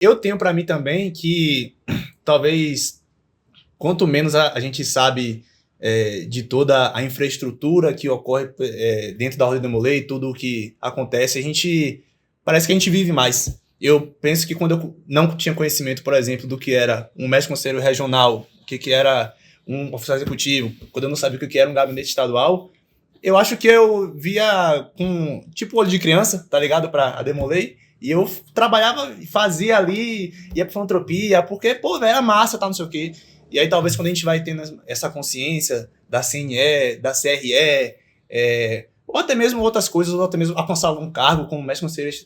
Eu tenho para mim também que talvez quanto menos a gente sabe de toda a infraestrutura que ocorre dentro da Ordem Demolei, tudo o que acontece, parece que a gente vive mais. Eu penso que quando eu não tinha conhecimento, por exemplo, do que era um mestre conselheiro regional, o que era um oficial executivo, quando eu não sabia o que era um gabinete estadual, eu acho que eu via com tipo olho de criança, tá ligado? Pra a Demolei. E eu trabalhava, fazia ali, ia pra filantropia, porque, pô, velho, era massa, tá, não sei o quê. E aí talvez quando a gente vai tendo essa consciência da CNE, da CRE, ou até mesmo outras coisas, ou até mesmo alcançar algum cargo como mestre conselheiro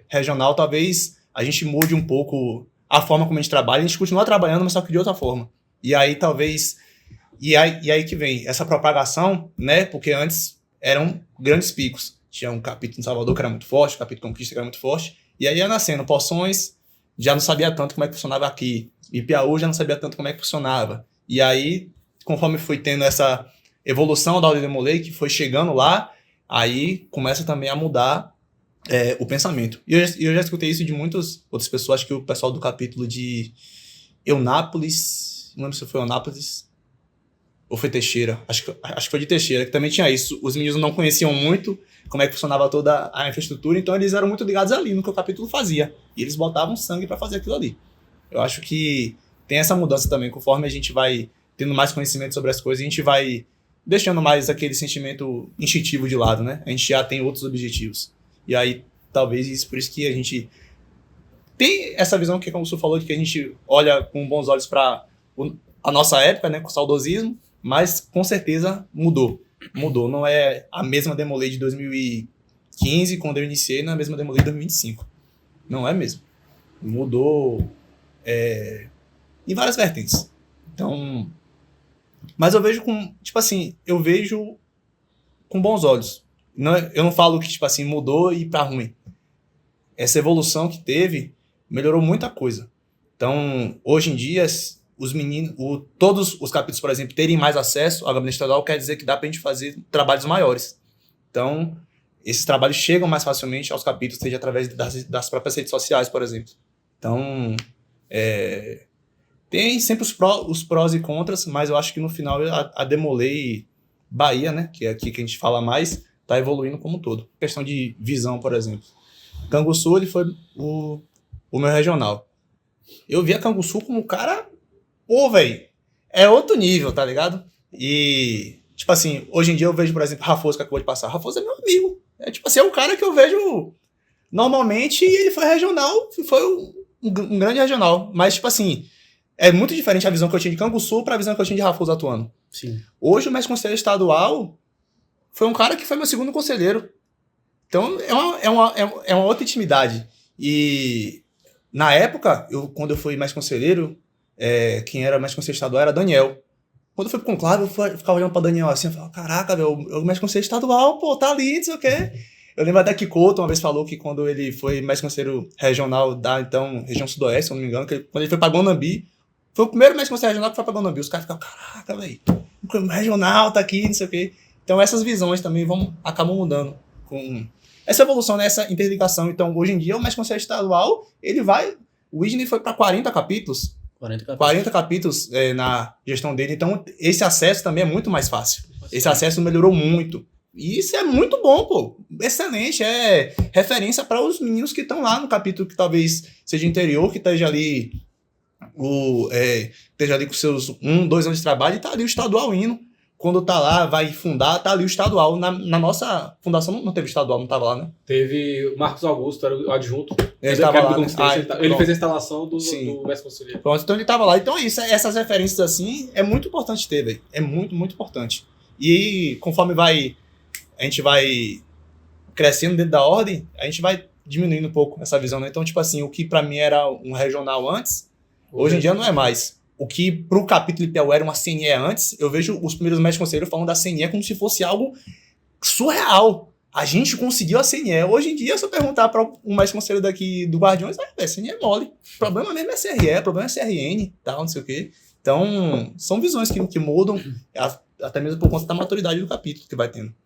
regional, talvez a gente mude um pouco a forma como a gente trabalha. A gente continua trabalhando, mas só que de outra forma. E aí talvez... E aí que vem essa propagação, né? Porque antes eram grandes picos. Tinha um capítulo em Salvador que era muito forte, um capítulo Conquista que era muito forte. E aí ia nascendo Poções, já não sabia tanto como é que funcionava aqui. E Piauí já não sabia tanto como é que funcionava. E aí, conforme foi tendo essa evolução da Ordem Demolei, que foi chegando lá, aí começa também a mudar o pensamento. E eu já escutei isso de muitas outras pessoas, acho que o pessoal do capítulo de Eunápolis, não lembro se foi Eunápolis, ou foi Teixeira? Acho que foi de Teixeira, que também tinha isso. Os meninos não conheciam muito como é que funcionava toda a infraestrutura, então eles eram muito ligados ali no que o capítulo fazia. E eles botavam sangue para fazer aquilo ali. Eu acho que tem essa mudança também, conforme a gente vai tendo mais conhecimento sobre as coisas, a gente vai deixando mais aquele sentimento instintivo de lado, né? A gente já tem outros objetivos. E aí, talvez, isso por isso que a gente tem essa visão que, como o senhor falou, de que a gente olha com bons olhos para a nossa época, né? Com saudosismo, mas com certeza mudou. Mudou. Não é a mesma Demolei de 2015, quando eu iniciei, não é a mesma Demolei de 2025. Não é mesmo. Mudou em várias vertentes. Então, mas eu vejo com, tipo assim, eu vejo com bons olhos. Não, eu não falo que, tipo assim, mudou e pra ruim. Essa evolução que teve melhorou muita coisa. Então, hoje em dia, os meninos, todos os capítulos, por exemplo, terem mais acesso ao gabinete estadual quer dizer que dá pra gente fazer trabalhos maiores. Então, esses trabalhos chegam mais facilmente aos capítulos, seja através das próprias redes sociais, por exemplo. Então, tem sempre os prós e contras, mas eu acho que no final a Demolei Bahia, né, que é aqui que a gente fala mais, tá evoluindo como um todo. Questão de visão, por exemplo. Canguçu, ele foi o meu regional. Eu via Canguçu como um cara, pô, velho, é outro nível, tá ligado? E, tipo assim, hoje em dia eu vejo, por exemplo, Rafoso, que acabou de passar. Rafoso é meu amigo. É, tipo assim, é um cara que eu vejo normalmente e ele foi regional, foi um grande regional. Mas, tipo assim, é muito diferente a visão que eu tinha de Canguçu pra visão que eu tinha de Rafoso atuando. Sim. Hoje o mestre conselheiro estadual foi um cara que foi meu segundo conselheiro. Então, é uma outra intimidade. E, na época, quando eu fui mais conselheiro, quem era mais conselheiro estadual era Daniel. Quando eu fui pro conclave, eu ficava olhando pra Daniel assim, eu falava, caraca, velho, o mais conselheiro estadual, pô, tá ali, não sei o quê. Eu lembro até que Couto uma vez falou que quando ele foi mais conselheiro regional da, então, região sudoeste, se eu não me engano, quando ele foi pra Guanambi, foi o primeiro mais conselheiro regional que foi pra Guanambi. Os caras ficavam, caraca, velho, o regional tá aqui, não sei o quê. Então, essas visões também acabam mudando com essa evolução, né, essa interligação. Então, hoje em dia, o mais conselheiro estadual, o Whitney foi para 40 capítulos. 40 capítulos na gestão dele. Então, esse acesso também é muito mais fácil. Esse acesso melhorou muito. E isso é muito bom, pô. Excelente. É referência para os meninos que estão lá no capítulo que talvez seja interior, que esteja ali com seus 2 anos de trabalho e tá ali o estadual indo. Quando tá lá, vai fundar, tá ali o estadual. Na nossa fundação não teve estadual, não tava lá, né? Teve o Marcos Augusto, era o adjunto. Ele tava lá, né? Ele fez a instalação do mestre conselheiro. Pronto, então ele tava lá. Então isso, essas referências assim, é muito importante ter, velho. É muito, muito importante. E conforme a gente vai crescendo dentro da ordem, a gente vai diminuindo um pouco essa visão, né? Então, tipo assim, o que pra mim era um regional antes, hoje em dia não é mais. O que pro capítulo de Piauí era uma CNE antes, eu vejo os primeiros mestres conselheiros falando da CNE como se fosse algo surreal. A gente conseguiu a CNE. Hoje em dia, se eu perguntar para um mestre conselheiro daqui do Guardiões, a CNE é mole. O problema mesmo é CRE, o problema é CRN, tal, não sei o quê. Então, são visões que mudam, até mesmo por conta da maturidade do capítulo que vai tendo.